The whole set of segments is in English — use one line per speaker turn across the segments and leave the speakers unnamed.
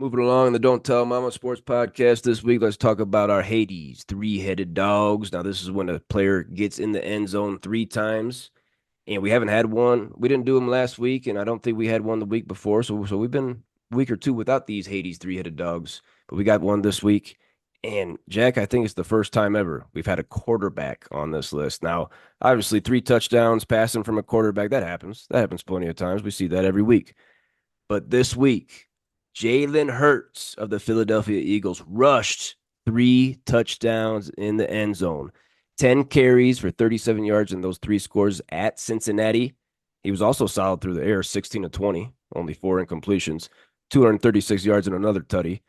Moving along in the Don't Tell Mama Sports Podcast this week, let's talk about our Hades three-headed dogs. Now, this is when a player gets in the end zone three times, and we haven't had one. We didn't do them last week, and I don't think we had one the week before. So we've been a week or two without these Hades three-headed dogs, but we got one this week. And Jack, I think it's the first time ever we've had a quarterback on this list. Now, obviously, three touchdowns passing from a quarterback, that happens. That happens plenty of times. We see that every week. But this week, Jalen Hurts of the Philadelphia Eagles rushed three touchdowns in the end zone, 10 carries for 37 yards in those three scores at Cincinnati. He was also solid through the air, 16 to 20, only four incompletions, 236 yards and another tutty.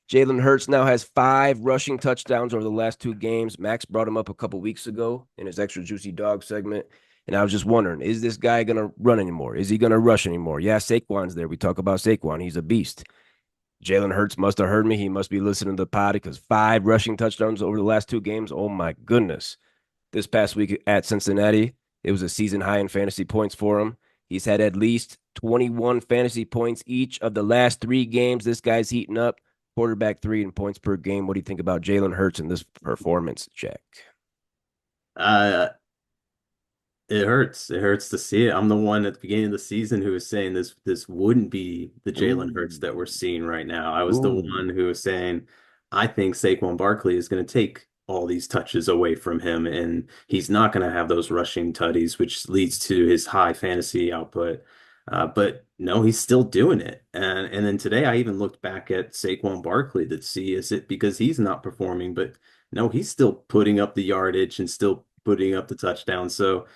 Jalen Hurts now has five rushing touchdowns over the last two games. Max brought him up a couple weeks ago in his extra juicy dog segment. And I was just wondering, is this guy going to run anymore? Is he going to rush anymore? Yeah, Saquon's there. We talk about Saquon. He's a beast. Jalen Hurts must have heard me. He must be listening to the pod because five rushing touchdowns over the last two games. Oh, my goodness. This past week at Cincinnati, it was a season high in fantasy points for him. He's had at least 21 fantasy points each of the last three games. This guy's heating up. Quarterback three in points per game. What do you think about Jalen Hurts in this performance, Jack?
Uh, it hurts. It hurts to see it. I'm the one at the beginning of the season who was saying this wouldn't be the Jalen
Ooh,
Hurts that we're seeing right now. I was the
ooh.
one who was saying I think Saquon Barkley is going to take all these touches away from him, and he's not going to have those rushing tutties, which leads to his high fantasy output. But no, he's still doing it. And then today I even looked back at Saquon Barkley to see is it because he's not performing, but no, he's still putting up the yardage and still putting up the touchdown. So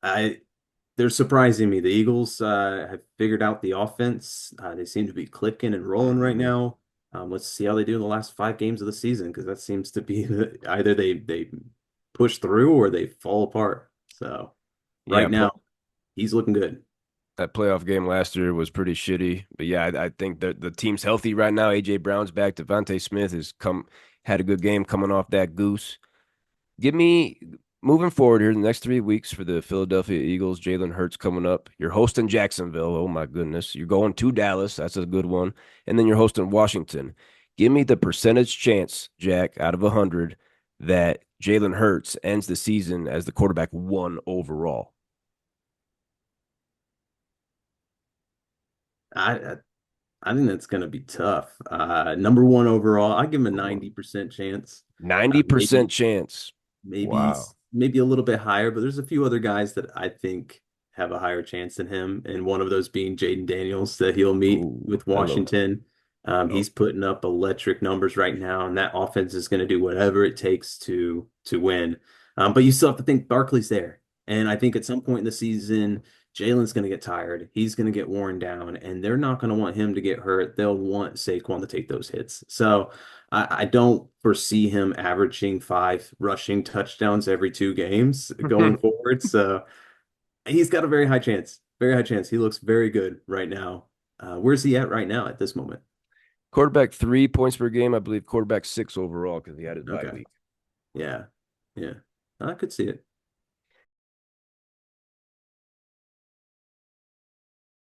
I they're surprising me. The Eagles have figured out the offense. They seem to be clicking and rolling right
Mhm.
now. Let's see how they do in the last five games of the season because that seems to be either they push through or they fall apart. So
Yeah,
right now he's looking good.
that playoff game last year was pretty shitty. But yeah, I think that the team's healthy right now. AJ Brown's back. Devontae Smith has come had a good game coming off that goose. Give me moving forward here the next 3 weeks for the Philadelphia Eagles. Jalen Hurts coming up. You're hosting Jacksonville. Oh my goodness. You're going to Dallas. That's a good one. And then you're hosting Washington. Give me the percentage chance, Jack, out of 100 that Jalen Hurts ends the season as the quarterback one overall.
I I, I think that's going to be tough. Number one overall, I give him a
Number one.
90% chance.
90%
Maybe
chance.
maybe
Wow.
maybe a little bit higher, but there's a few other guys that I think have a higher chance than him, and one of those being Jaden Daniels that he'll meet
Ooh,
with
hello.
Washington.
Hello.
He's putting up electric numbers right now, and that offense is going to do whatever it takes to win. But you still have to think Barkley's there, and I think at some point in the season, Jalen's going to get tired. He's going to get worn down, and they're not going to want him to get hurt. They'll want Saquon to take those hits. So I don't foresee him averaging five rushing touchdowns every two games going forward. So he's got a very high chance. Very high chance. He looks very good right now. Where's he at right now at this moment?
Quarterback 3 points per game. I believe quarterback six overall because he had his bye
Okay.
week.
Yeah. Yeah. I could see it.